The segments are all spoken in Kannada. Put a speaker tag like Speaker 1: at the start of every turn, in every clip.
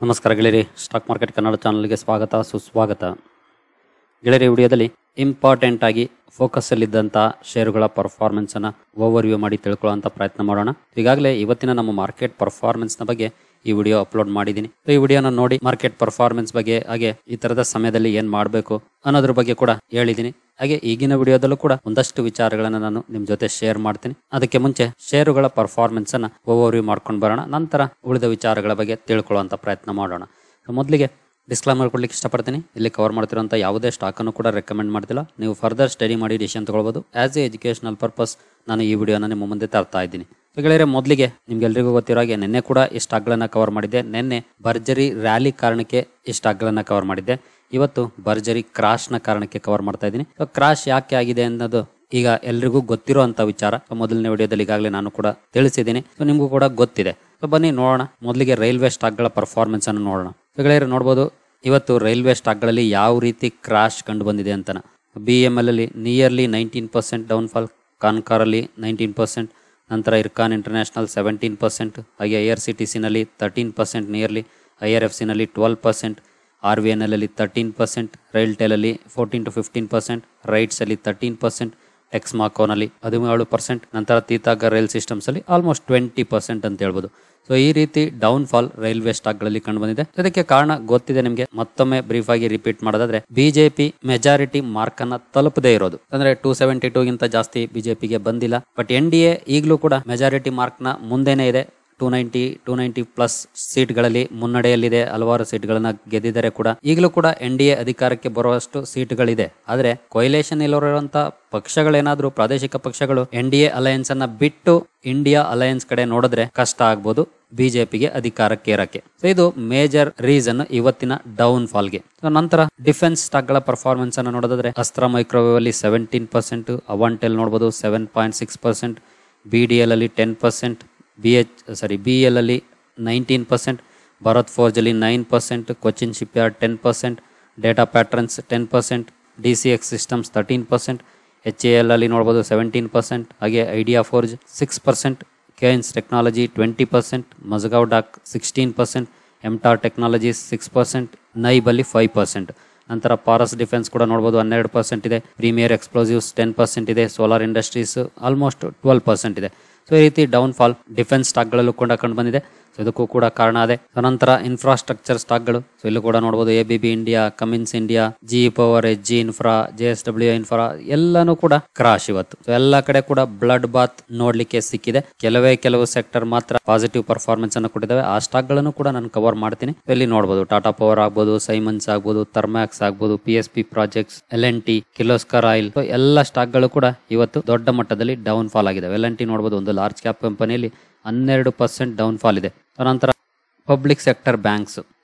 Speaker 1: ನಮಸ್ಕಾರ ಗೆಳೆಯರಿ, ಸ್ಟಾಕ್ ಮಾರ್ಕೆಟ್ ಕನ್ನಡ ಚಾನಲ್ಗೆ ಸ್ವಾಗತ ಸುಸ್ವಾಗತ. ಗೆಳೆಯರಿ, ವಿಡಿಯೋದಲ್ಲಿ ಇಂಪಾರ್ಟೆಂಟ್ ಆಗಿ ಫೋಕಸ್ ಅಲ್ಲಿದ್ದಂಥ ಷೇರುಗಳ ಪರ್ಫಾರ್ಮೆನ್ಸ್ ಅನ್ನ ಓವರ್ವ್ಯೂ ಮಾಡಿ ತಿಳ್ಕೊಳ್ಳುವಂಥ ಪ್ರಯತ್ನ ಮಾಡೋಣ. ಈಗಾಗಲೇ ಇವತ್ತಿನ ನಮ್ಮ ಮಾರ್ಕೆಟ್ ಪರ್ಫಾರ್ಮೆನ್ಸ್ ನ ಬಗ್ಗೆ ಈ ವಿಡಿಯೋ ಅಪ್ಲೋಡ್ ಮಾಡಿದ್ದೀನಿ. ಈ ವಿಡಿಯೋನ ನೋಡಿ ಮಾರ್ಕೆಟ್ ಪರ್ಫಾರ್ಮೆನ್ಸ್ ಬಗ್ಗೆ, ಹಾಗೆ ಈ ತರದ ಸಮಯದಲ್ಲಿ ಏನ್ ಮಾಡಬೇಕು ಅನ್ನೋದ್ರ ಬಗ್ಗೆ ಕೂಡ ಹೇಳಿದ್ದೀನಿ. ಹಾಗೆ ಈಗಿನ ವಿಡಿಯೋದಲ್ಲೂ ಕೂಡ ಒಂದಷ್ಟು ವಿಚಾರಗಳನ್ನ ನಾನು ನಿಮ್ ಜೊತೆ ಶೇರ್ ಮಾಡ್ತೀನಿ. ಅದಕ್ಕೆ ಮುಂಚೆ ಷೇರುಗಳ ಪರ್ಫಾರ್ಮೆನ್ಸ್ ಅನ್ನ ಓವರ್ವ್ಯೂ ಮಾಡ್ಕೊಂಡು ಬರೋಣ, ನಂತರ ಉಳಿದ ವಿಚಾರಗಳ ಬಗ್ಗೆ ತಿಳ್ಕೊಳ್ಳುವಂತ ಪ್ರಯತ್ನ ಮಾಡೋಣ. ಮೊದಲಿಗೆ ಡಿಸ್ಕ್ಲೈಮರ್ ಕೊಡ್ಲಿಕ್ಕೆ ಇಷ್ಟಪಡ್ತೀನಿ. ಇಲ್ಲಿ ಕವರ್ ಮಾಡ್ತಿರುವಂಥ ಯಾವುದೇ ಸ್ಟಾಕ್ ಅನ್ನು ಕೂಡ ರೆಕಮೆಂಡ್ ಮಾಡ್ತಿಲ್ಲ. ನೀವು ಫರ್ದರ್ ಸ್ಟಡಿ ಮಾಡಿ ಡಿಸಿಷನ್ ತಗೊಳ್ಬಹುದು. ಆಸ್ ಎ ಎಜುಕೇಶನಲ್ ಪರ್ಪಸ್ ನಾನು ಈ ವಿಡಿಯೋನ ನಿಮ್ಮ ಮುಂದೆ ತರ್ತಾ ಇದ್ದೀನಿ. ಗೆಳೆಯರೆ, ಮೊದಲಿಗೆ ನಿಮ್ಗೆಲ್ರಿಗೂ ಗೊತ್ತಿರೋ ಹಾಗೆ ನಿನ್ನೆ ಕೂಡ ಈ ಸ್ಟಾಕ್ಗಳನ್ನ ಕವರ್ ಮಾಡಿದ್ದೆ. ನಿನ್ನೆ ಭರ್ಜರಿ ರ್ಯಾಲಿ ಕಾರಣಕ್ಕೆ ಈ ಸ್ಟಾಕ್ಗಳನ್ನ ಕವರ್ ಮಾಡಿದ್ದೆ. ಇವತ್ತು ಭರ್ಜರಿ ಕ್ರಾಶ್ ನ ಕಾರಣಕ್ಕೆ ಕವರ್ ಮಾಡ್ತಾ ಇದ್ದೀನಿ. ಕ್ರಾಶ್ ಯಾಕೆ ಆಗಿದೆ ಅನ್ನೋದು ಈಗ ಎಲ್ರಿಗೂ ಗೊತ್ತಿರೋ ಅಂತ ವಿಚಾರ. ಮೊದಲನೇ ವಿಡಿಯೋದಲ್ಲಿ ಈಗಾಗಲೇ ನಾನು ಕೂಡ ತಿಳಿಸಿದ್ದೀನಿ, ನಿಮಗೂ ಕೂಡ ಗೊತ್ತಿದೆ. ಬನ್ನಿ ನೋಡೋಣ. ಮೊದಲಿಗೆ ರೈಲ್ವೆ ಸ್ಟಾಕ್ಗಳ ಪರ್ಫಾರ್ಮೆನ್ಸ್ ಅನ್ನು ನೋಡೋಣ. ಗೆಳೆಯರು, ನೋಡಬಹುದು ಇವತ್ತು ರೈಲ್ವೆ ಸ್ಟಾಕ್ಗಳಲ್ಲಿ ಯಾವ ರೀತಿ ಕ್ರಾಶ್ ಕಂಡು ಬಂದಿದೆ ಅಂತ. BML ಅಲ್ಲಿ ನಿಯರ್ಲಿ 19% ಡೌನ್ಫಾಲ್, ಕಾನ್ಕಾರ್ ಅಲ್ಲಿ 19%, ನಂತರ ಇರ್ಕಾನ್ ಇಂಟರ್ನ್ಯಾಷನಲ್ 17%, ಹಾಗೆ IRCTC ನಲ್ಲಿ 13% ನಿಯರ್ಲಿ, IRFC ನಲ್ಲಿ 12%, RVNL ಅಲ್ಲಿ 13%, ರೈಲ್ಟೆಲ್ ಅಲ್ಲಿ 14 to 15%, ರೈಟ್ಸ್ ಅಲ್ಲಿ 13%, ಟೆಕ್ಸ್ಮಾಕೋ ನಲ್ಲಿ 17%, ನಂತರ ತೀತಾಗ ರೈಲ್ ಸಿಸ್ಟಮ್ಸ್ ಅಲ್ಲಿ ಆಲ್ಮೋಸ್ಟ್ 20% ಅಂತ ಹೇಳ್ಬೋದು. ಸೊ ಈ ರೀತಿ ಡೌನ್ ಫಾಲ್ ರೈಲ್ವೆ ಸ್ಟಾಕ್ ಗಳಲ್ಲಿ ಕಂಡು ಬಂದಿದೆ. ಇದಕ್ಕೆ ಕಾರಣ ಗೊತ್ತಿದೆ ನಿಮಗೆ. ಮತ್ತೊಮ್ಮೆ ಬ್ರೀಫ್ ಆಗಿ ರಿಪೀಟ್ ಮಾಡೋದಾದ್ರೆ, ಬಿಜೆಪಿ ಮೆಜಾರಿಟಿ ಮಾರ್ಕ್ ಅನ್ನ ತಲುಪದೇ ಇರೋದು. ಅಂದ್ರೆ 272 ಗಿಂತ ಜಾಸ್ತಿ ಬಿಜೆಪಿಗೆ ಬಂದಿಲ್ಲ. ಬಟ್ NDA ಈಗಲೂ ಕೂಡ ಮೆಜಾರಿಟಿ ಮಾರ್ಕ್ ನ ಮುಂದೆನೇ ಇದೆ. 290 ಪ್ಲಸ್ ಸೀಟ್ಗಳಲ್ಲಿ ಮುನ್ನಡೆಯಲ್ಲಿದೆ. ಹಲವಾರು ಸೀಟ್ಗಳನ್ನ ಗೆದ್ದಿದ್ದಾರೆ ಕೂಡ. ಈಗಲೂ ಕೂಡ NDA ಅಧಿಕಾರಕ್ಕೆ ಬರುವಷ್ಟು ಸೀಟ್ಗಳಿದೆ. ಆದ್ರೆ ಕೊಯ್ಲೇಷನ್ ಇಲ್ಲಿರುವಂತ ಪಕ್ಷಗಳೇನಾದ್ರೂ, ಪ್ರಾದೇಶಿಕ ಪಕ್ಷಗಳು NDA ಅಲಯನ್ಸ್ ಅನ್ನ ಬಿಟ್ಟು ಇಂಡಿಯಾ ಅಲಯನ್ಸ್ ಕಡೆ ನೋಡಿದ್ರೆ ಕಷ್ಟ ಆಗ್ಬೋದು ಬಿಜೆಪಿಗೆ ಅಧಿಕಾರಕ್ಕೆ ಏರಕ್ಕೆ. ಸೊ ಇದು ಮೇಜರ್ ರೀಸನ್ ಇವತ್ತಿನ ಡೌನ್ ಫಾಲ್ಗೆ. ನಂತರ ಡಿಫೆನ್ಸ್ ಸ್ಟಾಕ್ ಗಳ ಪರ್ಫಾರ್ಮೆನ್ಸ್ ಅನ್ನು ನೋಡೋದಾದ್ರೆ, ಅಸ್ತ್ರ ಮೈಕ್ರೋವೇವ್ ಅಲ್ಲಿ 17%, ಅವಾಂಟೆಲ್ ನೋಡಬಹುದು 7.6%, BDL ಅಲ್ಲಿ 10%, BEL ಅಲ್ಲಿ 19%, ಭಾರತ್ ಫೋರ್ಜ್ ಅಲ್ಲಿ 9%, Cochin shipyard 10%, Data Patterns 10%, DCX systems 13%, HAL ಅಲ್ಲಿ ನೋಡಬಹುದು 17%, ಹಾಗೆ Idea Forge 6%, Kaynes technology 20%, Mazagon Dock 16%, MTAR technologies 6%, NIBE ಅಲ್ಲಿ 5%. ನಂತರ ಪಾರಸ್ ಡಿಫೆನ್ಸ್ ಕೂಡ ನೋಡಬಹುದು 12% ಇದೆ. ಪ್ರೀಮಿಯರ್ ಎಕ್ಸ್ಪ್ಲೋಸಿವ್ಸ್ 10% ಇದೆ. ಸೋಲಾರ್ ಇಂಡಸ್ಟ್ರೀಸ್ ಆಲ್ಮೋಸ್ಟ್ 12% ಇದೆ. ಸೊ ಈ ರೀತಿ ಡೌನ್ ಫಾಲ್ ಡಿಫೆನ್ಸ್ ಸ್ಟಾಕ್ ಗಳಲ್ಲೂ ಕೂಡ ಕಂಡು ಬಂದಿದೆ. ಸೊ ಇದಕ್ಕೂ ಕೂಡ ಕಾರಣ ಅದೇ. ನಂತರ ಇನ್ಫ್ರಾಸ್ಟ್ರಕ್ಚರ್ ಸ್ಟಾಕ್ ಗಳು, ಸೊ ಇಲ್ಲೂ ಕೂಡ ನೋಡಬಹುದು ABB India, Cummins India, GE power, HG infra, JSW infra ಎಲ್ಲಾನು ಕೂಡ ಕ್ರಾಶ್ ಇವತ್ತು. ಸೊ ಎಲ್ಲಾ ಕಡೆ ಕೂಡ ಬ್ಲಡ್ ಬಾತ್ ನೋಡ್ಲಿಕ್ಕೆ ಸಿಕ್ಕಿದೆ. ಕೆಲವು ಸೆಕ್ಟರ್ ಮಾತ್ರ ಪಾಸಿಟಿವ್ ಪರ್ಫಾರ್ಮೆನ್ಸ್ ಅನ್ನು ಕೊಟ್ಟಿದ್ದಾವೆ. ಆ ಸ್ಟಾಕ್ ಗಳನ್ನು ಕೂಡ ನಾನು ಕವರ್ ಮಾಡ್ತೀನಿ. ಇಲ್ಲಿ ನೋಡಬಹುದು ಟಾಟಾ ಪವರ್ ಆಗ್ಬೋದು, ಸೈಮನ್ಸ್ ಆಗ್ಬೋದು, ಥರ್ಮ್ಯಾಕ್ಸ್ ಆಗ್ಬೋದು, PSP projects, LNT, Kirloskar oil, ಎಲ್ಲ ಸ್ಟಾಕ್ ಗಳು ಕೂಡ ಇವತ್ತು ದೊಡ್ಡ ಮಟ್ಟದಲ್ಲಿ ಡೌನ್ ಫಾಲ್ ಆಗಿದೆ. LNT ನೋಡಬಹುದು ಒಂದು ಲಾರ್ಜ್ ಕ್ಯಾಪ್ ಕಂಪನಿಯಲ್ಲಿ 12% ಡೌನ್ ಫಾಲ್ ಇದೆ. ನಂತರ ಪಬ್ಲಿಕ್ ಸೆಕ್ಟರ್ ಬ್ಯಾಂಕ್ಸ್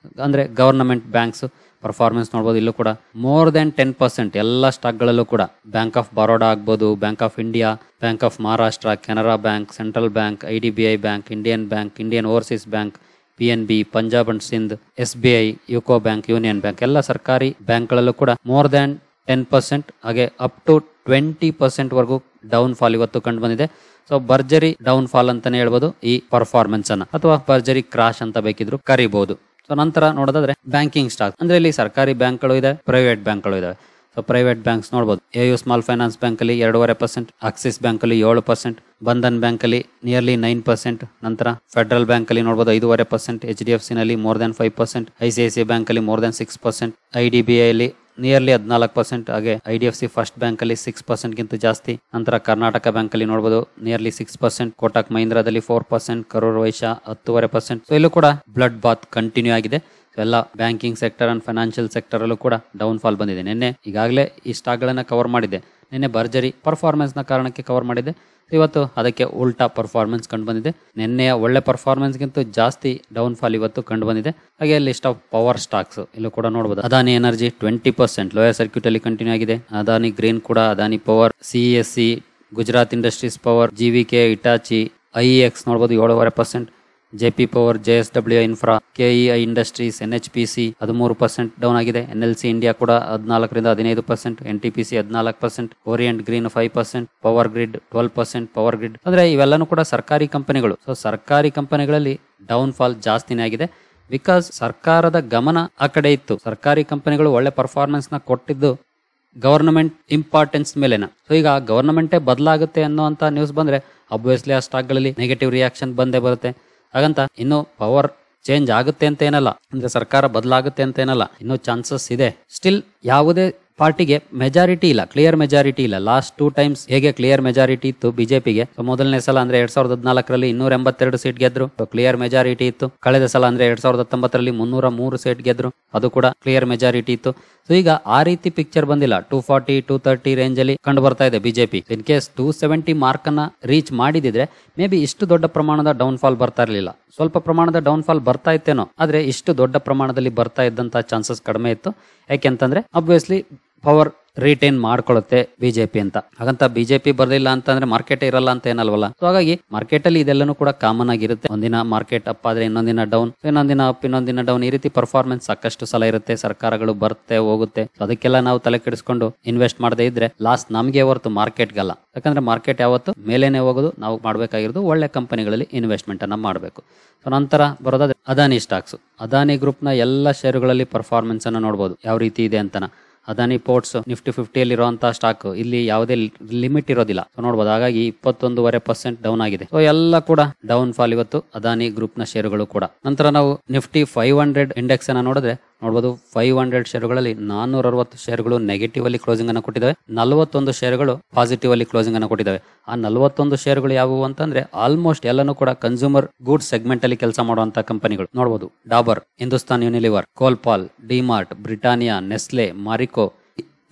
Speaker 1: ಅಂದ್ರೆ ಗವರ್ನಮೆಂಟ್ ಬ್ಯಾಂಕ್ಸ್ ಪರ್ಫಾರ್ಮೆನ್ಸ್ ನೋಡಬಹುದು. ಇಲ್ಲೂ ಕೂಡ ಮೋರ್ ದೆನ್ 10% ಎಲ್ಲ ಸ್ಟಾಕ್ ಗಳಲ್ಲೂ ಕೂಡ. ಬ್ಯಾಂಕ್ ಆಫ್ ಬರೋಡಾ ಆಗ್ಬೋದು, bank of India, bank of Maharashtra, Canara bank, central bank, IDBI bank, Indian bank, Indian overseas bank, PNB, Punjab and Sindh, SBI, UCO bank, union bank ಎಲ್ಲ ಸರ್ಕಾರಿ ಬ್ಯಾಂಕ್ ಗಳಲ್ಲೂ ಕೂಡ ಮೋರ್ ದೆನ್ 10%, ಹಾಗೆ ಅಪ್ ಟು 20% ವರೆಗೂ ಡೌನ್ ಫಾಲ್ ಇವತ್ತು ಕಂಡು ಬಂದಿದೆ. ಸೊ ಭರ್ಜರಿ ಡೌನ್ ಫಾಲ್ ಅಂತಾನೆ ಹೇಳ್ಬೋದು ಈ ಪರ್ಫಾರ್ಮೆನ್ಸ್ ಅನ್ನ, ಅಥವಾ ಭರ್ಜರಿ ಕ್ರಾಶ್ ಅಂತ ಬೇಕಿದ್ರು ಕರಿಬಹುದು. ಸೊ ನಂತರ ನೋಡೋದಾದ್ರೆ ಬ್ಯಾಂಕಿಂಗ್ ಸ್ಟಾಕ್ ಅಂದ್ರೆ ಇಲ್ಲಿ ಸರ್ಕಾರಿ ಬ್ಯಾಂಕ್ಗಳು ಇದೆ, ಪ್ರೈವೇಟ್ ಬ್ಯಾಂಕ್ಗಳು ಇದಾವೆ. ಸೊ ಪ್ರೈವೇಟ್ ಬ್ಯಾಂಕ್ಸ್ ನೋಡಬಹುದು, AU ಸ್ಮಾಲ್ ಫೈನಾನ್ಸ್ ಬ್ಯಾಂಕ್ ಅಲ್ಲಿ 2.5%, ಆಕ್ಸಿಸ್ ಬ್ಯಾಂಕ್ ಅಲ್ಲಿ 7%, ಬಂಧನ್ ಬ್ಯಾಂಕ್ ಅಲ್ಲಿ ನಿಯರ್ಲಿ 9%, ನಂತರ ಫೆಡರಲ್ ಬ್ಯಾಂಕ್ ಅಲ್ಲಿ ನೋಡಬಹುದು 5.5%, HDFC ನಲ್ಲಿ ಮೋರ್ ದನ್ 5%, ICICI ಬ್ಯಾಂಕ್ ಅಲ್ಲಿ ಮೋರ್ ದನ್ 6%, IDBI ಅಲ್ಲಿ ನಿಯರ್ಲಿ 14%, ಹಾಗೆ IDFC ಫಸ್ಟ್ ಬ್ಯಾಂಕ್ ಅಲ್ಲಿ 6% ಗಿಂತ ಜಾಸ್ತಿ. ನಂತರ ಕರ್ನಾಟಕ ಬ್ಯಾಂಕ್ ಅಲ್ಲಿ ನೋಡಬಹುದು ನಿಯರ್ಲಿ 6%, ಕೋಟಕ್ ಮಹೀಂದ್ರಾದಲ್ಲಿ 4%, ಕರೂರ್ ವೈಶ್ಯ 10.5%. ಸೊ ಇಲ್ಲೂ ಕೂಡ ಬ್ಲಡ್ ಬಾತ್ ಕಂಟಿನ್ಯೂ ಆಗಿದೆ. ಎಲ್ಲ banking sector and financial sector ಅಲ್ಲೂ ಕೂಡ ಡೌನ್ ಫಾಲ್ ಬಂದಿದೆ. ನಿನ್ನೆ ಈಗಾಗಲೇ ಈ ಸ್ಟಾಕ್ ಗಳನ್ನ ಕವರ್ ಮಾಡಿದ್ದೆ. ನಿನ್ನೆ ಭರ್ಜರಿ ಪರ್ಫಾರ್ಮೆನ್ಸ್ ನ ಕಾರಣಕ್ಕೆ ಕವರ್ ಮಾಡಿದ್ದೆ. ಇವತ್ತು ಅದಕ್ಕೆ ಉಲ್ಟಾ ಪರ್ಫಾರ್ಮೆನ್ಸ್ ಕಂಡು ಬಂದಿದೆ. ನಿನ್ನೆಯ ಒಳ್ಳೆ ಪರ್ಫಾರ್ಮೆನ್ಸ್ ಗಿಂತ ಜಾಸ್ತಿ ಡೌನ್ ಫಾಲ್ ಇವತ್ತು ಕಂಡು ಬಂದಿದೆ. ಹಾಗೆ ಲಿಸ್ಟ್ ಆಫ್ ಪವರ್ ಸ್ಟಾಕ್ಸ್ ಇಲ್ಲೂ ಕೂಡ ನೋಡಬಹುದು. ಅದಾನಿ ಎನರ್ಜಿ 20% ಲೋಯರ್ ಸರ್ಕ್ಯೂಟ್ ಅಲ್ಲಿ ಕಂಟಿನ್ಯೂ ಆಗಿದೆ. ಅದಾನಿ ಗ್ರೀನ್ ಕೂಡ, Adani power, CESC, Gujarat industries power, GVK, Hitachi, IEX ನೋಡಬಹುದು 7.5%, JP power, JSW infra, KEI industries, NHPC 13% down ಆಗಿದೆ. NLC ಇಂಡಿಯಾ ಕೂಡ 14 ರಿಂದ 15%, NTPC 14%, orient green 5%, power grid 12%. Power grid ಅಂದ್ರೆ ಇವೆಲ್ಲನೂ ಕೂಡ ಸರ್ಕಾರಿ ಕಂಪನಿಗಳು. ಸೊ ಸರ್ಕಾರಿ ಕಂಪನಿಗಳಲ್ಲಿ ಡೌನ್ ಫಾಲ್ ಜಾಸ್ತಿನೇ ಆಗಿದೆ. ಬಿಕಾಸ್ ಸರ್ಕಾರದ ಗಮನ ಆ ಕಡೆ ಇತ್ತು. ಸರ್ಕಾರಿ ಕಂಪನಿಗಳು ಒಳ್ಳೆ ಪರ್ಫಾರ್ಮೆನ್ಸ್ ನ ಕೊಟ್ಟಿದ್ದು ಗವರ್ನಮೆಂಟ್ ಇಂಪಾರ್ಟೆನ್ಸ್ ಮೇಲೆನ. ಸೊ ಈಗ ಗವರ್ನಮೆಂಟೇ ಬದಲಾಗುತ್ತೆ ಅನ್ನೋಂತ ನ್ಯೂಸ್ ಬಂದ್ರೆ ಅಬ್ವಿಯಸ್ಲಿ ಆ ಸ್ಟಾಕ್ ಗಳಲ್ಲಿ ನೆಗೆಟಿವ್ ರಿಯಾಕ್ಷನ್ ಬಂದೇ ಬರುತ್ತೆ. ಹಾಗಂತ ಇನ್ನು ಪವರ್ ಚೇಂಜ್ ಆಗುತ್ತೆ ಅಂತ ಏನಲ್ಲ, ಅಂದ್ರೆ ಸರ್ಕಾರ ಬದಲಾಗುತ್ತೆ ಅಂತ ಏನಲ್ಲ, ಇನ್ನೂ ಚಾನ್ಸಸ್ ಇದೆ. ಸ್ಟಿಲ್ ಯಾವುದೇ ಪಾರ್ಟಿಗೆ ಮೆಜಾರಿಟಿ ಇಲ್ಲ, ಕ್ಲಿಯರ್ ಮೆಜಾರಿಟಿ ಇಲ್ಲ. ಲಾಸ್ಟ್ 2 ಟೈಮ್ಸ್ ಹೇಗೆ ಕ್ಲಿಯರ್ ಮೆಜಾರಿಟಿ ಇತ್ತು ಬಿಜೆಪಿಗೆ, ಮೊದಲನೇ ಸಲ ಅಂದ್ರೆ 2014ರಲ್ಲಿ 282 ಸೀಟ್ ಗೆದ್ರು, ಕ್ಲಿಯರ್ ಮೆಜಾರಿಟಿ ಇತ್ತು. ಕಳೆದ ಸಲ ಅಂದ್ರೆ 2019ರಲ್ಲಿ 303 ಸೀಟ್ ಗೆದ್ರು, ಅದು ಕೂಡ ಕ್ಲಿಯರ್ ಮೆಜಾರಿಟಿ ಇತ್ತು. ಸೊ ಈಗ ಆ ರೀತಿ ಪಿಕ್ಚರ್ ಬಂದಿಲ್ಲ. 240 230 ರೇಂಜ್ ಅಲ್ಲಿ ಕಂಡು ಬರ್ತಾ ಇದೆ ಬಿಜೆಪಿ. ಇನ್ ಕೇಸ್ 270 ಮಾರ್ಕ್ ಅನ್ನ ರೀಚ್ ಮಾಡಿದಿದ್ರೆ ಮೇ ಬಿ ಇಷ್ಟು ದೊಡ್ಡ ಪ್ರಮಾಣದ ಡೌನ್ ಫಾಲ್ ಬರ್ತಾ ಇರಲಿಲ್ಲ. ಸ್ವಲ್ಪ ಪ್ರಮಾಣದ ಡೌನ್ ಫಾಲ್ ಬರ್ತಾ ಇತ್ತೇನೋ, ಆದ್ರೆ ಇಷ್ಟು ದೊಡ್ಡ ಪ್ರಮಾಣದಲ್ಲಿ ಬರ್ತಾ ಇದ್ದಂತ ಚಾನ್ಸಸ್ ಕಡಿಮೆ ಇತ್ತು. ಯಾಕೆಂತಂದ್ರೆ ಅಬ್ವಿಯಸ್ಲಿ ಪವರ್ ರಿಟೈನ್ ಮಾಡ್ಕೊಳ್ಳುತ್ತೆ ಬಿಜೆಪಿ ಅಂತ. ಹಾಗಂತ ಬಿಜೆಪಿ ಬರ್ಲಿಲ್ಲ ಅಂತಂದ್ರೆ ಮಾರ್ಕೆಟ್ ಇರಲ್ಲ ಅಂತ ಏನಲ್ವಲ್ಲ. ಸೊ ಹಾಗಾಗಿ ಮಾರ್ಕೆಟ್ ಅಲ್ಲಿ ಇದೆಲ್ಲನೂ ಕೂಡ ಕಾಮನ್ ಆಗಿರುತ್ತೆ. ಒಂದಿನ ಮಾರ್ಕೆಟ್ ಅಪ್ ಆದ್ರೆ ಇನ್ನೊಂದಿನ ಡೌನ್, ಇನ್ನೊಂದಿನ ಅಪ್ ಇನ್ನೊಂದಿನ ಡೌನ್, ಈ ರೀತಿ ಪರ್ಫಾರ್ಮೆನ್ಸ್ ಸಾಕಷ್ಟು ಸಲ ಇರುತ್ತೆ. ಸರ್ಕಾರಗಳು ಬರುತ್ತೆ ಹೋಗುತ್ತೆ. ಅದಕ್ಕೆಲ್ಲ ನಾವು ತಲೆ ಕೆಡಿಸ್ಕೊಂಡು ಇನ್ವೆಸ್ಟ್ ಮಾಡದೇ ಇದ್ರೆ ಲಾಸ್ ನಮ್ಗೆ ಹೊರತು ಮಾರ್ಕೆಟ್ಗಲ್ಲ. ಯಾಕಂದ್ರೆ ಮಾರ್ಕೆಟ್ ಯಾವತ್ತು ಮೇಲೇನೆ ಹೋಗೋದು. ನಾವು ಮಾಡ್ಬೇಕಾಗಿರೋದು ಒಳ್ಳೆ ಕಂಪನಿಗಳಲ್ಲಿ ಇನ್ವೆಸ್ಟ್ಮೆಂಟ್ ಅನ್ನ ಮಾಡಬೇಕು. ಸೊ ನಂತರ ಬರೋದಾದ್ರೆ ಅದಾನಿ ಸ್ಟಾಕ್ಸ್. ಅದಾನಿ ಗ್ರೂಪ್ ನ ಎಲ್ಲ ಷೇರುಗಳಲ್ಲಿ ಪರ್ಫಾರ್ಮೆನ್ಸ್ ಅನ್ನ ನೋಡಬಹುದು ಯಾವ ರೀತಿ ಇದೆ ಅಂತನ. ಅದಾನಿ ಪೋರ್ಟ್ಸ್ ನಿಫ್ಟಿ 50 ಇರುವಂತಹ ಸ್ಟಾಕ್, ಇಲ್ಲಿ ಯಾವುದೇ ಲಿಮಿಟ್ ಇರೋದಿಲ್ಲ. ಸೊ ನೋಡಬಹುದು. ಹಾಗಾಗಿ 21.5% ಡೌನ್ ಆಗಿದೆ. ಸೊ ಎಲ್ಲ ಕೂಡ ಡೌನ್ ಫಾಲ್ ಇವತ್ತು ಅದಾನಿ ಗ್ರೂಪ್ ನ ಷೇರುಗಳು ಕೂಡ. ನಂತರ ನಾವು ನಿಫ್ಟಿ 500 ಇಂಡೆಕ್ಸ್ ಅನ್ನ ನೋಡಿದ್ರೆ ನೋಡಬಹುದು 500 ಷೇರುಗಳಲ್ಲಿ 460 ಷೇರುಗಳು ನೆಗೆಟಿವ್ ಅಲ್ಲಿ ಕ್ಲೋಸಿಂಗ್ ಅನ್ನು ಕೊಟ್ಟಿದ್ದಾವೆ, 41 ಷೇರುಗಳು ಪಾಸಿಟಿವ್ ಅಲ್ಲಿ ಕ್ಲೋಸಿಂಗ್ ಅನ್ನು ಕೊಟ್ಟಿದ್ದಾವೆ. ಆ 41 ಷೇರುಗಳು ಯಾವುವು ಅಂತಂದ್ರೆ ಆಲ್ಮೋಸ್ಟ್ ಎಲ್ಲಾನು ಕೂಡ ಕನ್ಸ್ಯೂಮರ್ ಗೂಡ್ಸ್ ಸೆಗ್ಮೆಂಟ್ ಅಲ್ಲಿ ಕೆಲಸ ಮಾಡುವಂತ ಕಂಪನಿಗಳು ನೋಡಬಹುದು. Dabur, Hindustan Unilever, Colpal, DMart, Britannia, Nestle, Marico,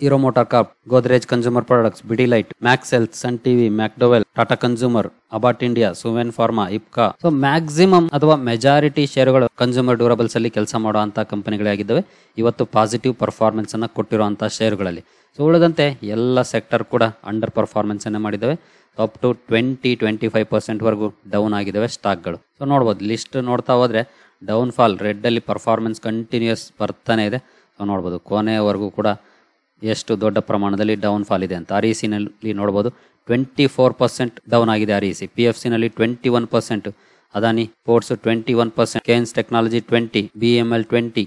Speaker 1: Hero motor corp, Godrej consumer products, Pidilite, Max health, Sun TV, McDowell, Tata consumer, Abbott India, Suven pharma, Ipca. So maximum ಅಥವಾ ಮೆಜಾರಿಟಿ ಷೇರುಗಳು ಕನ್ಸ್ಯೂಮರ್ ಡ್ಯೂರಬಲ್ಸ್ ಅಲ್ಲಿ ಕೆಲಸ ಮಾಡುವಂತಹ ಕಂಪನಿಗಳೇ ಆಗಿದ್ದಾವೆ ಇವತ್ತು ಪಾಸಿಟಿವ್ ಪರ್ಫಾರ್ಮೆನ್ಸ್ ಅನ್ನ ಕೊಟ್ಟಿರುವಂತಹ ಷೇರುಗಳಲ್ಲಿ. ಸೊ ಉಳಿದಂತೆ ಎಲ್ಲ ಸೆಕ್ಟರ್ ಕೂಡ ಅಂಡರ್ ಪರ್ಫಾರ್ಮೆನ್ಸ್ ಅನ್ನ ಮಾಡಿದ್ದಾವೆ. ಅಪ್ ಟು 20-25% ವರೆಗೂ ಡೌನ್ ಆಗಿದ್ದಾವೆ ಸ್ಟಾಕ್ಗಳು. ಸೊ ನೋಡಬಹುದು, ಲಿಸ್ಟ್ ನೋಡ್ತಾ ಹೋದ್ರೆ ಡೌನ್ ಫಾಲ್ ರೆಡ್ ಅಲ್ಲಿ ಪರ್ಫಾರ್ಮೆನ್ಸ್ ಕಂಟಿನ್ಯೂಸ್ ಬರ್ತಾನೆ ಇದೆ. ಸೊ ನೋಡಬಹುದು ಕೊನೆಯವರೆಗೂ ಕೂಡ ಎಷ್ಟು ದೊಡ್ಡ ಪ್ರಮಾಣದಲ್ಲಿ ಡೌನ್ ಫಾಲ್ ಇದೆ ಅಂತ. REC ನಲ್ಲಿ ನೋಡಬಹುದು 24% ಡೌನ್ ಆಗಿದೆ REC. PFC ನಲ್ಲಿ 21%, Adani ports 21%, Kaynes technology 20%, BML 20%,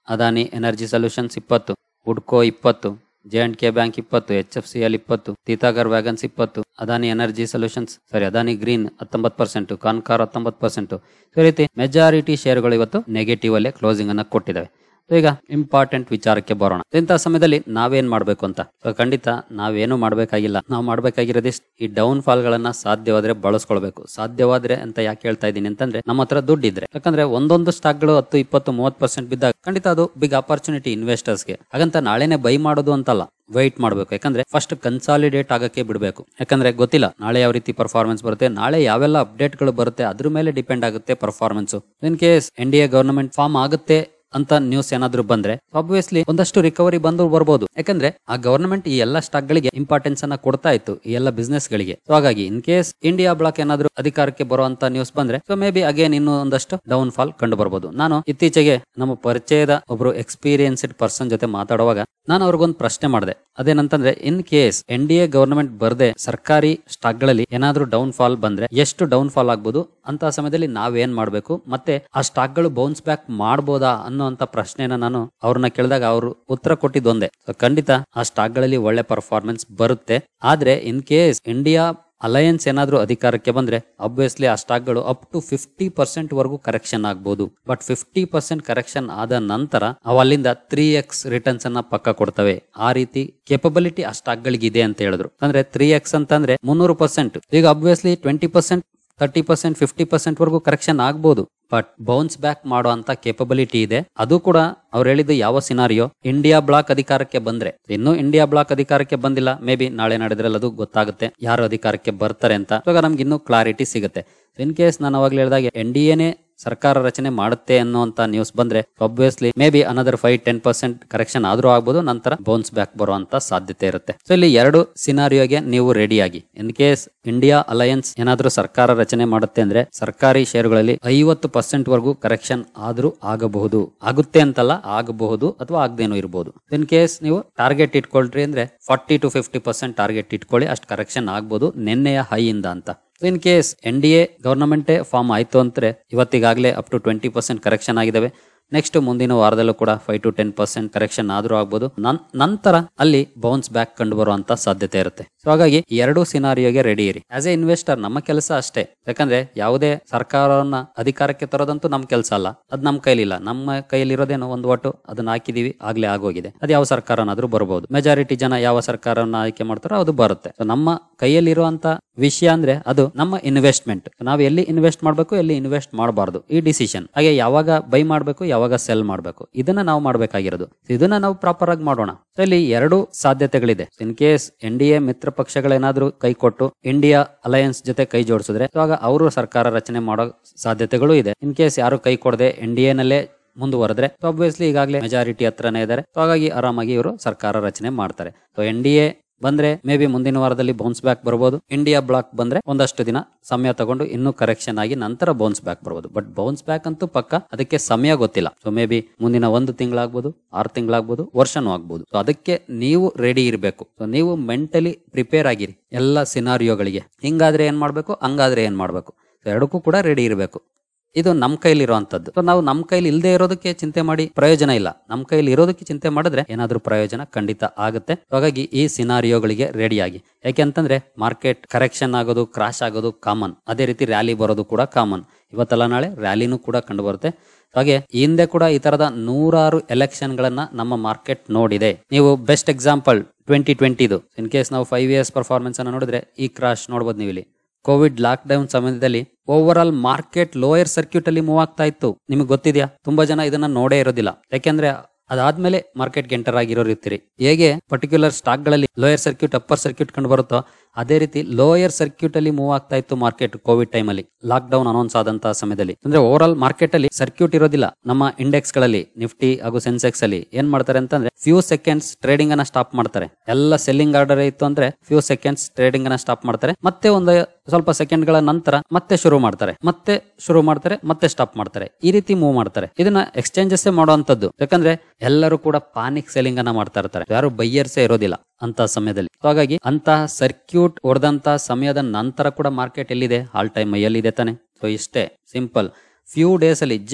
Speaker 1: Adani energy solutions 20%, ಹುಡ್ಕೋ 20%, J&K bank 20%, HFCL 20%, Titagarh wagons 20%, Adani energy solutions Adani green 19%, Concor 19%. ಈ ರೀತಿ ಮೆಜಾರಿಟಿ ಷೇರುಗಳು ಇವತ್ತು ನೆಗೆಟಿವ್ ಅಲ್ಲೇ ಕ್ಲೋಸಿಂಗ್ ಅನ್ನ ಕೊಟ್ಟಿದ್ದಾವೆ. ಈಗ ಇಂಪಾರ್ಟೆಂಟ್ ವಿಚಾರಕ್ಕೆ ಬರೋಣ. ಇಂತಹ ಸಮಯದಲ್ಲಿ ನಾವೇನ್ ಮಾಡ್ಬೇಕು ಅಂತ. ಖಂಡಿತ ನಾವೇನು ಮಾಡ್ಬೇಕಾಗಿಲ್ಲ. ನಾವು ಮಾಡ್ಬೇಕಾಗಿರೋದಿಷ್ಟು ಈ ಡೌನ್ ಫಾಲ್ ಗಳನ್ನ ಸಾಧ್ಯವಾದ್ರೆ ಬಳಸ್ಕೊಳ್ಬೇಕು. ಸಾಧ್ಯವಾದ್ರೆ ಅಂತ ಯಾಕೆ ಹೇಳ್ತಾ ಇದ್ದೀನಿ ಅಂತಂದ್ರೆ ನಮ್ಮ ಹತ್ರ ದುಡ್ಡಿದ್ರೆ. ಯಾಕಂದ್ರೆ ಒಂದೊಂದು ಸ್ಟಾಕ್ ಗಳು 10, 20, 30% ಬಿದ್ದಾಗ ಖಂಡಿತ ಅದು ಬಿಗ್ ಆಪರ್ಚುನಿಟಿ ಇನ್ವೆಸ್ಟರ್ಸ್ಗೆ. ಹಾಗಂತ ನಾಳೆನೆ ಬೈ ಮಾಡೋದು ಅಂತಲ್ಲ, ವೈಟ್ ಮಾಡಬೇಕು. ಯಾಕಂದ್ರೆ ಫಸ್ಟ್ ಕನ್ಸಾಲಿಡೇಟ್ ಆಗಕ್ಕೆ ಬಿಡಬೇಕು. ಯಾಕಂದ್ರೆ ಗೊತ್ತಿಲ್ಲ ನಾಳೆ ಯಾವ ರೀತಿ ಪರ್ಫಾರ್ಮೆನ್ಸ್ ಬರುತ್ತೆ, ನಾಳೆ ಯಾವೆಲ್ಲ ಅಪ್ಡೇಟ್ ಗಳು ಬರುತ್ತೆ, ಅದ್ರ ಮೇಲೆ ಡಿಪೆಂಡ್ ಆಗುತ್ತೆ performance. In case NDA government form ಆಗುತ್ತೆ ಅಂತ ನ್ಯೂಸ್ ಏನಾದ್ರು ಬಂದ್ರೆ ಆಬ್ವಿಯಸ್ಲಿ ಒಂದಷ್ಟು ರಿಕವರಿ ಬಂದು ಬರ್ಬೋದು. ಯಾಕಂದ್ರೆ ಆ ಗವರ್ನಮೆಂಟ್ ಈ ಎಲ್ಲ ಸ್ಟಾಕ್ ಗಳಿಗೆ ಇಂಪಾರ್ಟೆನ್ಸ್ ಅನ್ನ ಕೊಡ್ತಾ ಇತ್ತು, ಈ ಎಲ್ಲ ಬಿಸ್ನೆಸ್ ಗಳಿಗೆ. ಸೊ ಹಾಗಾಗಿ ಇನ್ ಕೇಸ್ ಇಂಡಿಯಾ ಬ್ಲಾಕ್ ಏನಾದ್ರು ಅಧಿಕಾರಕ್ಕೆ ಬರುವಂತ ನ್ಯೂಸ್ ಬಂದ್ರೆ ಸೊ ಮೇ ಬಿ ಅಗೇನ್ ಇನ್ನೂ ಒಂದಷ್ಟು ಡೌನ್ ಫಾಲ್ ಕಂಡು ಬರ್ಬೋದು. ನಾನು ಇತ್ತೀಚೆಗೆ ನಮ್ಮ ಪರಿಚಯದ ಒಬ್ರು ಎಕ್ಸ್ಪೀರಿಯನ್ಸ್ಡ್ ಪರ್ಸನ್ ಜೊತೆ ಮಾತಾಡುವಾಗ ನಾನು ಅವ್ರಿಗೊಂದು ಪ್ರಶ್ನೆ ಮಾಡಿದೆ. ಅದೇನಂತಂದ್ರೆ ಇನ್ ಕೇಸ್ NDA ಗವರ್ನಮೆಂಟ್ ಬರ್ದೆ ಸರ್ಕಾರಿ ಸ್ಟಾಕ್ ಗಳಲ್ಲಿ ಏನಾದ್ರೂ ಡೌನ್ ಫಾಲ್ ಬಂದ್ರೆ ಎಷ್ಟು ಡೌನ್ ಫಾಲ್ ಆಗ್ಬೋದು, ಅಂತ ಸಮಯದಲ್ಲಿ ನಾವೇನ್ ಮಾಡ್ಬೇಕು, ಮತ್ತೆ ಆ ಸ್ಟಾಕ್ ಗಳು ಬೌನ್ಸ್ ಬ್ಯಾಕ್ ಮಾಡ್ಬೋದಾ ಅನ್ನೋಂತ ಪ್ರಶ್ನೆನ ನಾನು ಅವ್ರನ್ನ ಕೇಳಿದಾಗ ಅವರು ಉತ್ತರ ಕೊಟ್ಟಿದ್ದೊಂದೇ. ಖಂಡಿತ ಆ ಸ್ಟಾಕ್ ಗಳಲ್ಲಿ ಒಳ್ಳೆ ಪರ್ಫಾರ್ಮೆನ್ಸ್ ಬರುತ್ತೆ. ಆದ್ರೆ ಇನ್ ಕೇಸ್ ಇಂಡಿಯಾ ಅಲಯನ್ಸ್ ಏನಾದ್ರೂ ಅಧಿಕಾರಕ್ಕೆ ಬಂದ್ರೆ ಆಬ್ವಿಯಸ್ಲಿ ಆ ಸ್ಟಾಕ್ ಗಳು ಅಪ್ ಟು 50% ವರೆಗೂ ಕರೆಕ್ಷನ್ ಆಗ್ಬಹುದು. ಬಟ್ 50% ಕರೆಕ್ಷನ್ ಆದ ನಂತರ ಅವು ಅಲ್ಲಿಂದ 3x ರಿಟರ್ನ್ಸ್ ಅನ್ನ ಪಕ್ಕ ಕೊಡ್ತವೆ. ಆ ರೀತಿ ಕೇಪಬಿಲಿಟಿ ಆ ಸ್ಟಾಕ್ ಗಳಿಗೆ ಇದೆ ಅಂತ ಹೇಳಿದ್ರು. ಅಂದ್ರೆ 3x ಅಂತಂದ್ರೆ 300%. ಈಗ ಆಬ್ವಿಯಸ್ಲಿ 20%, 30%, 50% ವರೆಗೂ ಕರೆಕ್ಷನ್ ಆಗ್ಬಹುದು. ಬಟ್ ಬೌನ್ಸ್ ಬ್ಯಾಕ್ ಮಾಡುವಂತ ಕೇಪಬಿಲಿಟಿ ಇದೆ. ಅದು ಕೂಡ ಅವ್ರು ಹೇಳಿದ್ದು ಯಾವ ಸಿನಾರಿಯೋ, ಇಂಡಿಯಾ ಬ್ಲಾಕ್ ಅಧಿಕಾರಕ್ಕೆ ಬಂದ್ರೆ. ಇನ್ನು ಇಂಡಿಯಾ ಬ್ಲಾಕ್ ಅಧಿಕಾರಕ್ಕೆ ಬಂದಿಲ್ಲ, ಮೇ ಬಿ ನಾಳೆ ನಡೆದ್ರಲ್ಲಿ ಅದು ಗೊತ್ತಾಗುತ್ತೆ ಯಾರು ಅಧಿಕಾರಕ್ಕೆ ಬರ್ತಾರೆ ಅಂತ. ಇವಾಗ ನಮ್ಗೆ ಇನ್ನೂ ಕ್ಲಾರಿಟಿ ಸಿಗುತ್ತೆ. ಇನ್ ಕೇಸ್ ನಾನು ಅವಾಗ್ಲೇ ಹೇಳಿದಾಗ NDAನೇ ಸರ್ಕಾರ ರಚನೆ ಮಾಡುತ್ತೆ ಅನ್ನುವಂತ ನ್ಯೂಸ್ ಬಂದ್ರೆ obviously may be another 5-10% correction ಆದ್ರೂ ಆಗ್ಬೋದು, ನಂತರ ಬೌನ್ಸ್ ಬ್ಯಾಕ್ ಬರುವಂತ ಸಾಧ್ಯತೆ ಇರುತ್ತೆ. ಸೊ ಇಲ್ಲಿ ಎರಡು ಸಿನಾರಿಯೋಗೆ ನೀವು ರೆಡಿ ಆಗಿ. ಇನ್ ಕೇಸ್ ಇಂಡಿಯಾ ಅಲಯನ್ಸ್ ಏನಾದ್ರೂ ಸರ್ಕಾರ ರಚನೆ ಮಾಡುತ್ತೆ ಅಂದ್ರೆ ಸರ್ಕಾರಿ ಷೇರುಗಳಲ್ಲಿ 50% ವರೆಗೂ ಕರೆಕ್ಷನ್ ಆದ್ರೂ ಆಗಬಹುದು. ಆಗುತ್ತೆ ಅಂತಲ್ಲ, ಆಗಬಹುದು ಅಥವಾ ಆಗದೇನೂ ಇರಬಹುದು. ಇನ್ ಕೇಸ್ ನೀವು ಟಾರ್ಗೆಟ್ ಇಟ್ಕೊಳ್ರಿ ಅಂದ್ರೆ 40-50% ಟಾರ್ಗೆಟ್ ಇಟ್ಕೊಳ್ಳಿ, ಅಷ್ಟು ಕರೆಕ್ಷನ್ ಆಗ್ಬೋದು ನಿನ್ನೆಯ ಹೈ ಇಂದ ಅಂತ. ಇನ್ ಕೇಸ್ NDA ಗವರ್ನಮೆಂಟೇ ಫಾರ್ಮ್ ಆಯ್ತು ಅಂದ್ರೆ ಇವತ್ತಿಗಾಗಲೇ ಅಪ್ ಟು 20% ಕರೆಕ್ಷನ್ ಆಗಿದಾವೆ. ನೆಕ್ಸ್ಟ್ ಮುಂದಿನ ವಾರದಲ್ಲೂ ಕೂಡ 5 to 10% ಕರೆಕ್ಷನ್ ಆದ್ರೂ ಆಗ್ಬೋದು. ನಂತರ ಅಲ್ಲಿ ಬೌನ್ಸ್ ಬ್ಯಾಕ್ ಕಂಡು ಬರುವಂತ ಸಾಧ್ಯತೆ ಇರುತ್ತೆ. ಸೊ ಹಾಗಾಗಿ ಎರಡು ಸಿನಾರಿಯೋಗೆ ರೆಡಿ ಇರಿ. ಆಸ್ ಎ ಇನ್ವೆಸ್ಟರ್ ನಮ್ಮ ಕೆಲಸ ಅಷ್ಟೇ, ಯಾಕಂದ್ರೆ ಯಾವುದೇ ಸರ್ಕಾರವನ್ನ ಅಧಿಕಾರಕ್ಕೆ ತರೋದಂತೂ ನಮ್ ಕೆಲಸ ಅಲ್ಲ, ಅದ್ ನಮ್ ಕೈಲಿಲ್ಲ. ನಮ್ಮ ಕೈಲಿರೋದೇನೋ ಒಂದು ಒಟ್ಟು ಅದನ್ನ ಹಾಕಿದೀವಿ, ಆಗ್ಲೇ ಆಗೋಗಿದೆ. ಅದು ಯಾವ ಸರ್ಕಾರನಾದ್ರೂ ಬರಬಹುದು. ಮೆಜಾರಿಟಿ ಜನ ಯಾವ ಸರ್ಕಾರವನ್ನ ಆಯ್ಕೆ ಮಾಡ್ತಾರೋ ಅದು ಬರುತ್ತೆ. ಸೊ ನಮ್ಮ ಕೈಯಲ್ಲಿರುವಂತ ವಿಷಯ ಅಂದ್ರೆ ಅದು ನಮ್ಮ ಇನ್ವೆಸ್ಟ್ಮೆಂಟ್. ನಾವು ಎಲ್ಲಿ ಇನ್ವೆಸ್ಟ್ ಮಾಡ್ಬೇಕು, ಎಲ್ಲಿ ಇನ್ವೆಸ್ಟ್ ಮಾಡಬಾರ್ದು, ಈ ಡಿಸಿಷನ್. ಹಾಗೆ ಯಾವಾಗ ಬೈ ಮಾಡ್ಬೇಕು, ಯಾವಾಗ ಸೆಲ್ ಮಾಡ್ಬೇಕು, ಇದನ್ನ ನಾವು ಮಾಡ್ಬೇಕಾಗಿರೋದು. ಇದನ್ನ ನಾವು ಪ್ರಾಪರ್ ಆಗಿ ಮಾಡೋಣ. ಸೊ ಇಲ್ಲಿ ಎರಡು ಸಾಧ್ಯತೆಗಳಿದೆ. ಇನ್ ಕೇಸ್ NDA ಮಿತ್ರ ಪಕ್ಷಗಳೇನಾದ್ರೂ ಕೈ ಕೊಟ್ಟು ಇಂಡಿಯಾ ಅಲಯನ್ಸ್ ಜೊತೆ ಕೈ ಜೋಡಿಸಿದ್ರೆ ಆಗ ಅವರು ಸರ್ಕಾರ ರಚನೆ ಮಾಡೋ ಸಾಧ್ಯತೆಗಳು ಇದೆ. ಇನ್ ಕೇಸ್ ಯಾರು ಕೈ ಕೊಡದೆ NDA ನಲ್ಲೇ ಮುಂದುವರೆದ್ರೆ ಆಬ್ವಿಯಸ್ಲಿ ಈಗಾಗಲೇ ಮೆಜಾರಿಟಿ ಹತ್ರನೇ ಇದ್ದಾರೆ. ಹಾಗಾಗಿ ಆರಾಮಾಗಿ ಇವರು ಸರ್ಕಾರ ರಚನೆ ಮಾಡ್ತಾರೆ. ಸೊ NDA ಬಂದ್ರೆ ಮೇ ಬಿ ಮುಂದಿನ ವಾರದಲ್ಲಿ ಬೌನ್ಸ್ ಬ್ಯಾಕ್ ಬರ್ಬೋದು. ಇಂಡಿಯಾ ಬ್ಲಾಕ್ ಬಂದ್ರೆ ಒಂದಷ್ಟು ದಿನ ಸಮಯ ತಗೊಂಡು ಇನ್ನೂ ಕರೆಕ್ಷನ್ ಆಗಿ ನಂತರ ಬೌನ್ಸ್ ಬ್ಯಾಕ್ ಬರ್ಬೋದು. ಬಟ್ ಬೌನ್ಸ್ ಬ್ಯಾಕ್ ಅಂತೂ ಪಕ್ಕ, ಅದಕ್ಕೆ ಸಮಯ ಗೊತ್ತಿಲ್ಲ. ಸೊ ಮೇ ಬಿ ಮುಂದಿನ 1 ತಿಂಗಳಾಗ್ಬೋದು, 6 ತಿಂಗಳಾಗ್ಬೋದು, ವರ್ಷನೂ ಆಗ್ಬೋದು. ಸೊ ಅದಕ್ಕೆ ನೀವು ರೆಡಿ ಇರಬೇಕು. ಸೊ ನೀವು ಮೆಂಟಲಿ ಪ್ರಿಪೇರ್ ಆಗಿರಿ ಎಲ್ಲ ಸಿನಾರಿಯೋಗಳಿಗೆ. ಹಿಂಗಾದ್ರೆ ಏನ್ ಮಾಡ್ಬೇಕು, ಹಂಗಾದ್ರೆ ಏನ್ ಮಾಡ್ಬೇಕು, ಎರಡಕ್ಕೂ ಕೂಡ ರೆಡಿ ಇರಬೇಕು. ಇದು ನಮ್ಮ ಕೈಲಿ ಇರುವಂತದ್ದು. ಸೊ ನಾವು ನಮ್ಮ ಕೈಲಿ ಇಲ್ಲದೆ ಇರೋದಕ್ಕೆ ಚಿಂತೆ ಮಾಡಿ ಪ್ರಯೋಜನ ಇಲ್ಲ. ನಮ್ಮ ಕೈಲಿ ಇರೋದಕ್ಕೆ ಚಿಂತೆ ಮಾಡಿದ್ರೆ ಏನಾದ್ರೂ ಪ್ರಯೋಜನ ಖಂಡಿತ ಆಗುತ್ತೆ. ಹಾಗಾಗಿ ಈ ಸಿನಾರಿಯೋಗಳಿಗೆ ರೆಡಿ ಆಗಿ. ಯಾಕೆಂತಂದ್ರೆ ಮಾರ್ಕೆಟ್ ಕರೆಕ್ಷನ್ ಆಗೋದು, ಕ್ರಾಶ್ ಆಗೋದು ಕಾಮನ್. ಅದೇ ರೀತಿ ರ್ಯಾಲಿ ಬರೋದು ಕೂಡ ಕಾಮನ್. ಇವತ್ತಲ್ಲ ನಾಳೆ ರ್ಯಾಲಿನೂ ಕೂಡ ಕಂಡು ಬರುತ್ತೆ. ಹಾಗೆ ಹಿಂದೆ ಕೂಡ ಈ ತರದ 100 ಎಲೆಕ್ಷನ್ ಗಳನ್ನ ನಮ್ಮ ಮಾರ್ಕೆಟ್ ನೋಡಿದೆ. ನೀವು ಬೆಸ್ಟ್ ಎಕ್ಸಾಂಪಲ್ 2020 ಇನ್ ಕೇಸ್ ನಾವು 5 years ಪರ್ಫಾರ್ಮೆನ್ಸ್ ಅನ್ನ ನೋಡಿದ್ರೆ ಈ ಕ್ರಾಶ್ ನೋಡಬಹುದು. ನೀವು ಇಲ್ಲಿ ಕೋವಿಡ್ ಲಾಕ್ ಡೌನ್ ಸಮಯದಲ್ಲಿ over all market lower circuit ಅಲ್ಲಿ ಮೂವ್ ಆಗ್ತಾ ಇತ್ತು. ನಿಮಗೆ ಗೊತ್ತಿದ್ಯಾ? ತುಂಬಾ ಜನ ಇದನ್ನ ನೋಡೇ ಇರೋದಿಲ್ಲ. ಯಾಕೆಂದ್ರೆ ಅದಾದ್ಮೇಲೆ ಮಾರ್ಕೆಟ್ ಎಂಟರ್ ಆಗಿರೋರು ಇರ್ತೀರಿ. ಹೇಗೆ ಪರ್ಟಿಕ್ಯುಲರ್ ಸ್ಟಾಕ್ ಗಳಲ್ಲಿ ಲೋಯರ್ ಸರ್ಕ್ಯೂಟ್, ಅಪ್ಪರ್ ಸರ್ಕ್ಯೂಟ್ ಕಂಡು ಬರುತ್ತೋ ಅದೇ ರೀತಿ ಲೋಯರ್ ಸರ್ಕ್ಯೂಟ್ ಅಲ್ಲಿ ಮೂವ್ ಆಗ್ತಾ ಇತ್ತು ಮಾರ್ಕೆಟ್ ಕೋವಿಡ್ ಟೈಮ್ ಅಲ್ಲಿ, ಲಾಕ್ ಡೌನ್ ಅನೌನ್ಸ್ ಆದಂತಹ ಸಮಯದಲ್ಲಿ. ಅಂದ್ರೆ ಓವರ್ ಆಲ್ ಮಾರ್ಕೆಟ್ ಅಲ್ಲಿ ಸರ್ಕ್ಯೂಟ್ ಇರೋದಿಲ್ಲ. ನಮ್ಮ ಇಂಡೆಕ್ಸ್ ಗಳಲ್ಲಿ ನಿಫ್ಟಿ ಹಾಗೂ ಸೆನ್ಸೆಕ್ಸ್ ಅಲ್ಲಿ ಏನ್ ಮಾಡ್ತಾರೆ ಅಂತಂದ್ರೆ ಫ್ಯೂ ಸೆಕೆಂಡ್ಸ್ ಟ್ರೇಡಿಂಗ್ ಅನ್ನ ಸ್ಟಾಪ್ ಮಾಡ್ತಾರೆ. ಎಲ್ಲ ಸೆಲ್ಲಿಂಗ್ ಆರ್ಡರ್ ಇತ್ತು ಅಂದ್ರೆ ಫ್ಯೂ ಸೆಕೆಂಡ್ಸ್ ಟ್ರೇಡಿಂಗ್ ಅನ್ನ ಸ್ಟಾಪ್ ಮಾಡ್ತಾರೆ. ಮತ್ತೆ ಒಂದು ಸ್ವಲ್ಪ ಸೆಕೆಂಡ್ ಗಳ ನಂತರ ಮತ್ತೆ ಶುರು ಮಾಡ್ತಾರೆ, ಮತ್ತೆ ಸ್ಟಾಪ್ ಮಾಡ್ತಾರೆ. ಈ ರೀತಿ ಮೂವ್ ಮಾಡ್ತಾರೆ. ಇದನ್ನ ಎಕ್ಸ್ಚೇಂಜಸ್ ಮಾಡುವಂತದ್ದು. ಯಾಕಂದ್ರೆ ಎಲ್ಲರೂ ಕೂಡ ಪಾನಿಕ್ ಸೆಲ್ಲಿಂಗ್ ಅನ್ನ ಮಾಡ್ತಾ ಇರ್ತಾರೆ. ಯಾರು ಬೈಯರ್ಸೇ ಇರೋದಿಲ್ಲ ಅಂತ ಸಮಯದಲ್ಲಿ. ಹಾಗಾಗಿ ಅಂತಹ ಸರ್ಕ್ಯೂಟ್ ಹೊಡೆದಂತ ಸಮಯದ ನಂತರ ಕೂಡ ಮಾರ್ಕೆಟ್ ಎಲ್ಲಿದೆ? ಆಲ್ ಟೈಮ್ ಹೈಯಲ್ಲಿದೆ ತಾನೆ. ಸೊ ಇಷ್ಟೇ ಸಿಂಪಲ್.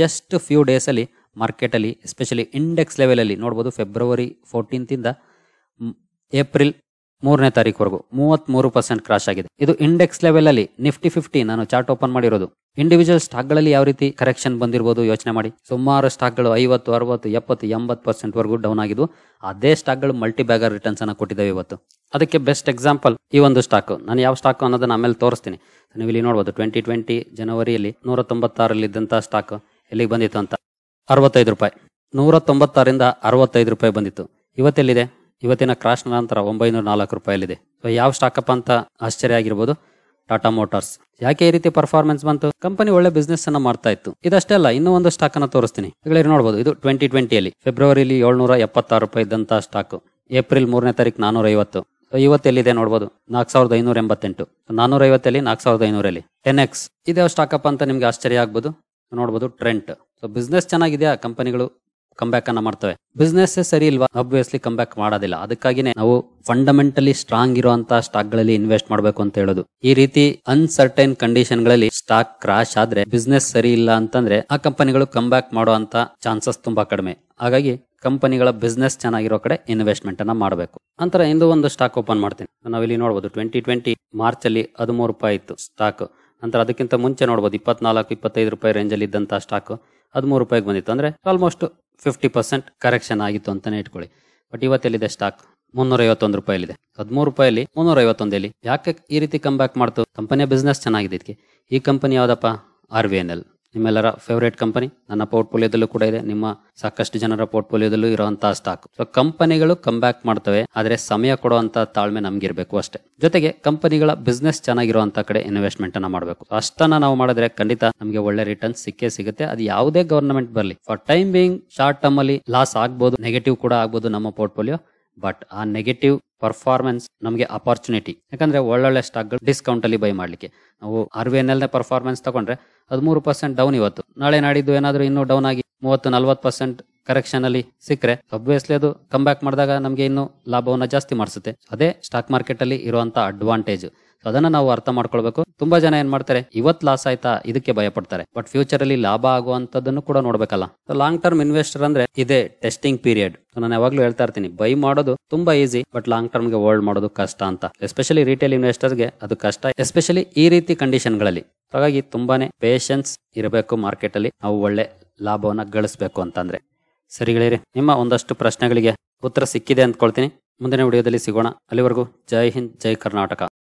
Speaker 1: ಜಸ್ಟ್ ಫ್ಯೂ ಡೇಸ್ ಅಲ್ಲಿ ಮಾರ್ಕೆಟ್ ಅಲ್ಲಿ ಎಸ್ಪೆಷಲಿ ಇಂಡೆಕ್ಸ್ ಲೆವೆಲ್ ಅಲ್ಲಿ ನೋಡಬಹುದು. ಫೆಬ್ರವರಿ 14 ಇಂದ ಏಪ್ರಿಲ್ 3ನೇ ತಾರೀಕುವರೆಗೂ 33% ಕ್ರಾಶ್ ಆಗಿದೆ. ಇದು ಇಂಡೆಕ್ಸ್ ಲೆವೆಲ್ ಅಲ್ಲಿ. ನಿಫ್ಟಿ 50 ನಾನು ಚಾರ್ಟ್ ಓಪನ್ ಮಾಡಿರೋದು. ಇಂಡಿವಿಜುವಲ್ ಸ್ಟಾಕ್ ಗಳಲ್ಲಿ ಯಾವ ರೀತಿ ಕರೆಕ್ಷನ್ ಬಂದಿರಬಹುದು ಯೋಚನೆ ಮಾಡಿ. ಸುಮಾರು ಸ್ಟಾಕ್ ಗಳು 50, 60, 70, 80% ವರೆಗೂ ಡೌನ್ ಆಗಿದ್ವು. ಅದೇ ಸ್ಟಾಕ್ ಗಳು ಮಲ್ಟಿ ಬ್ಯಾಗರ್ ರಿಟರ್ನ್ಸ್ ಅನ್ನ ಕೊಟ್ಟಿದ್ದಾವೆ ಇವತ್ತು. ಅದಕ್ಕೆ ಬೆಸ್ಟ್ ಎಕ್ಸಾಂಪಲ್ ಈ ಒಂದು ಸ್ಟಾಕ್. ನಾನು ಯಾವ ಸ್ಟಾಕ್ ಅನ್ನೋದನ್ನ ಆಮೇಲೆ ತೋರಿಸ್ತೀನಿ. ನೀವು ಇಲ್ಲಿ ನೋಡಬಹುದು 2020 ಜನವರಿಯಲ್ಲಿ 196 ಇದ್ದಂತಹ ಸ್ಟಾಕ್ ಎಲ್ಲಿಗೆ ಬಂದಿತ್ತು ಅಂತ 65 ರೂಪಾಯಿ. 196ರಿಂದ 65 ರೂಪಾಯಿ ಬಂದಿತ್ತು. ಇವತ್ತೆಲ್ಲಿದೆ? ಇವತ್ತಿನ ಕ್ರಾಶ್ ನಂತರ 904 ರೂಪಾಯಿಲಿದೆ. ಸೊ ಯಾವ ಸ್ಟಾಕ್ ಅಪ್ ಅಂತ ಆಶ್ಚರ್ಯ ಆಗಿರ್ಬೋದು. ಟಾಟಾ ಮೋಟಾರ್ಸ್. ಯಾಕೆ ಈ ರೀತಿ ಪರ್ಫಾರ್ಮೆನ್ಸ್ ಬಂತು? ಕಂಪನಿ ಒಳ್ಳೆ ಬಿಸ್ನೆಸ್ ಅನ್ನ ಮಾಡ್ತಾ ಇತ್ತು. ಇದಷ್ಟೇ ಅಲ್ಲ, ಇನ್ನೂ ಒಂದು ಸ್ಟಾಕ್ ಅನ್ನ ತೋರಿಸ್ತೀನಿ. ಈಗಲೇ ನೋಡಬಹುದು. ಇದು 2020 ಫೆಬ್ರವರಿಲಿ 776 ರೂಪಾಯಿ ಇದ್ದಂತಹ ಸ್ಟಾಕ್ ಏಪ್ರಿಲ್ 3ನೇ ತಾರೀಕು 450. ಇವತ್ತೆಲ್ಲಿದೆ ನೋಡಬಹುದು 4588. 450 4500 10x. ಇದೇ ಸ್ಟಾಕ್ ಅಪ್ ಅಂತ ನಿಮ್ಗೆ ಆಶ್ಚರ್ಯ ಆಗ್ಬೋದು. ನೋಡಬಹುದು ಟ್ರೆಂಟ್. ಸೊ ಬಿಸ್ನೆಸ್ ಚೆನ್ನಾಗಿದೆಯಾ, ಕಂಪನಿಗಳು ಕಂಬ್ಯಾಕ್ ಅನ್ನ ಮಾಡ್ತವೆ. ಬಿಸ್ನೆಸ್ ಸರಿ ಇಲ್ವಾ? ಆಬ್ವಿಯಸ್ಲಿ ಕಂಬ್ಯಾಕ್ ಮಾಡೋದಿಲ್ಲ. ಅದಕ್ಕಾಗಿನೇ ನಾವು ಫಂಡಮೆಂಟಲಿ ಸ್ಟ್ರಾಂಗ್ ಇರುವಂತಹ ಸ್ಟಾಕ್ ಗಳಲ್ಲಿ ಇನ್ವೆಸ್ಟ್ ಮಾಡಬೇಕು ಅಂತ ಹೇಳೋದು. ಈ ರೀತಿ ಅನ್ಸರ್ಟೈನ್ ಕಂಡೀಷನ್ ಗಳಲ್ಲಿ ಸ್ಟಾಕ್ ಕ್ರಾಶ್ ಆದ್ರೆ, ಬಿಸ್ನೆಸ್ ಸರಿ ಇಲ್ಲ ಅಂತಂದ್ರೆ ಆ ಕಂಪನಿಗಳು ಕಂಬ್ಯಾಕ್ ಮಾಡುವಂತ ಚಾನ್ಸಸ್ ತುಂಬಾ ಕಡಿಮೆ. ಹಾಗಾಗಿ ಕಂಪನಿಗಳ ಬಿಸ್ನೆಸ್ ಚೆನ್ನಾಗಿರೋ ಕಡೆ ಇನ್ವೆಸ್ಟ್ಮೆಂಟ್ ಅನ್ನ ಮಾಡಬೇಕು. ನಂತರ ಇಂದು ಒಂದು ಸ್ಟಾಕ್ ಓಪನ್ ಮಾಡ್ತೀನಿ. ನಾವಿಲ್ಲಿ ನೋಡಬಹುದು 2020 ಮಾರ್ಚ್ ಅಲ್ಲಿ 13 ರೂಪಾಯಿ ಇತ್ತು ಸ್ಟಾಕ್. ನಂತರ ಅದಕ್ಕಿಂತ ಮುಂಚೆ ನೋಡಬಹುದು 24-25 ರೂಪಾಯಿ ರೇಂಜ್ ಅಲ್ಲಿ ಇದ್ದಂತಹ ಸ್ಟಾಕ್ 13 ರೂಪಾಯಿಗೆ ಬಂದಿತ್ತು. ಅಂದ್ರೆ ಆಲ್ಮೋಸ್ಟ್ 50% ಕರೆಕ್ಷನ್ ಆಗಿತ್ತು ಅಂತಾನೆ ಇಟ್ಕೊಳ್ಳಿ. But ಇವತ್ತೆಲ್ಲಿದೆ stock? 351 ರೂಪಾಯಿಲಿದೆ. 13 ರೂಪಾಯಲ್ಲಿ 351 ಯಾಕೆ ಈ ರೀತಿ ಕಮ್ ಬ್ಯಾಕ್ ಮಾಡ್ತು? ಕಂಪನಿಯ ಬಿಸ್ನೆಸ್ ಚೆನ್ನಾಗಿದೆ. ಇದಕ್ಕೆ ಈ ಕಂಪನಿ ಯಾವ್ದಪ್ಪ? RVNL. ನಿಮ್ಮೆಲ್ಲರ ಫೇವರೇಟ್ ಕಂಪನಿ. ನನ್ನ ಪೋರ್ಟ್ಫೋಲಿಯೋದಲ್ಲೂ ಕೂಡ ಇದೆ, ನಿಮ್ಮ ಸಾಕಷ್ಟು ಜನರ ಪೋರ್ಟ್ಫೋಲಿಯೋದಲ್ಲೂ ಇರುವಂತಹ ಸ್ಟಾಕ್. ಸೊ ಕಂಪನಿಗಳು ಕಮ್ ಬ್ಯಾಕ್ ಮಾಡ್ತವೆ, ಆದ್ರೆ ಸಮಯ ಕೊಡುವಂತ ತಾಳ್ಮೆ ನಮ್ಗಿರ್ಬೇಕು ಅಷ್ಟೇ. ಜೊತೆಗೆ ಕಂಪನಿಗಳ ಬಿಸ್ನೆಸ್ ಚೆನ್ನಾಗಿರುವಂತ ಕಡೆ ಇನ್ವೆಸ್ಟ್ಮೆಂಟ್ ಅನ್ನ ಮಾಡಬೇಕು. ಅಷ್ಟನ್ನ ನಾವು ಮಾಡಿದ್ರೆ ಖಂಡಿತ ನಮಗೆ ಒಳ್ಳೆ ರಿಟರ್ನ್ ಸಿಕ್ಕೇ ಸಿಗುತ್ತೆ. ಅದು ಯಾವುದೇ ಗವರ್ನಮೆಂಟ್ ಬರಲಿ. For time being short term ಅಲ್ಲಿ ಲಾಸ್ ಆಗ್ಬೋದು, ನೆಗೆಟಿವ್ ಕೂಡ ಆಗ್ಬೋದು ನಮ್ಮ ಪೋರ್ಟ್ಫೋಲಿಯೋ. ಬಟ್ ಆ ನೆಗೆಟಿವ್ ಪರ್ಫಾರ್ಮೆನ್ಸ್ ನಮಗೆ ಅಪಾರ್ಚುನಿಟಿ. ಯಾಕಂದ್ರೆ ಒಳ್ಳೊಳ್ಳೆ ಸ್ಟಾಕ್ಗಳು ಡಿಸ್ಕೌಂಟ್ ಅಲ್ಲಿ ಬೈ ಮಾಡ್ಲಿಕ್ಕೆ. ನಾವು RVNL ಪರ್ಫಾರ್ಮೆನ್ಸ್ ತಗೊಂಡ್ರೆ 13% ಡೌನ್ ಇವತ್ತು. ನಾಳೆ ನಾಡಿದ್ದು ಏನಾದ್ರೂ ಇನ್ನೂ ಡೌನ್ ಆಗಿ 30-40% ಕರೆಕ್ಷನ್ ಅಲ್ಲಿ ಸಿಕ್ಕರೆ ಅಬ್ವಿಯಸ್ಲಿ ಅದು ಕಮ್ ಬ್ಯಾಕ್ ಮಾಡಿದಾಗ ನಮಗೆ ಇನ್ನೂ ಲಾಭವನ್ನ ಜಾಸ್ತಿ ಮಾಡಿಸುತ್ತೆ. ಅದೇ ಸ್ಟಾಕ್ ಮಾರ್ಕೆಟ್ ಅಲ್ಲಿ ಇರುವಂತ ಅಡ್ವಾಂಟೇಜ್. ಅದನ್ನ ನಾವು ಅರ್ಥ ಮಾಡ್ಕೊಳ್ಬೇಕು. ತುಂಬಾ ಜನ ಏನ್ ಮಾಡ್ತಾರೆ, ಇವತ್ ಲಾಸ್ ಆಯ್ತಾ ಇದಕ್ಕೆ ಭಯ ಪಡ್ತಾರೆ, ಬಟ್ ಫ್ಯೂಚರ್ ಅಲ್ಲಿ ಲಾಭ ಆಗುವಂತದನ್ನು ಕೂಡ ನೋಡ್ಬೇಕಲ್ಲ. ಲಾಂಗ್ ಟರ್ಮ್ ಇನ್ವೆಸ್ಟರ್ ಅಂದ್ರೆ ಇದೇ ಟೆಸ್ಟಿಂಗ್ ಪೀರಿಯಡ್. ನಾನು ಯಾವಾಗ್ಲೂ ಹೇಳ್ತಾ ಇರ್ತೀನಿ, ಬೈ ಮಾಡೋದು ತುಂಬಾ ಈಸಿ, ಬಟ್ ಲಾಂಗ್ ಟರ್ಮ್ ಗೆ ಹೋಲ್ಡ್ ಮಾಡೋದು ಕಷ್ಟ ಅಂತ. ಎಸ್ಪೆಷಲಿ ರಿಟೇಲ್ ಇನ್ವೆಸ್ಟರ್ ಗೆ ಅದು ಕಷ್ಟ, ಎಸ್ಪೆಷಲಿ ಈ ರೀತಿ ಕಂಡೀಷನ್ ಗಳಲ್ಲಿ. ಹಾಗಾಗಿ ತುಂಬಾನೇ ಪೇಷನ್ಸ್ ಇರಬೇಕು ಮಾರ್ಕೆಟ್ ಅಲ್ಲಿ, ನಾವು ಒಳ್ಳೆ ಲಾಭವನ್ನ ಗಳಿಸಬೇಕು ಅಂತಂದ್ರೆ. ಸರಿ ಗೆಳೆಯರೆ, ನಿಮ್ಮ ಒಂದಷ್ಟು ಪ್ರಶ್ನೆಗಳಿಗೆ ಉತ್ತರ ಸಿಕ್ಕಿದೆ ಅಂದ್ಕೊಳ್ತೀನಿ. ಮುಂದಿನ ವಿಡಿಯೋದಲ್ಲಿ ಸಿಗೋಣ. ಅಲ್ಲಿವರೆಗೂ ಜೈ ಹಿಂದ್, ಜೈ ಕರ್ನಾಟಕ.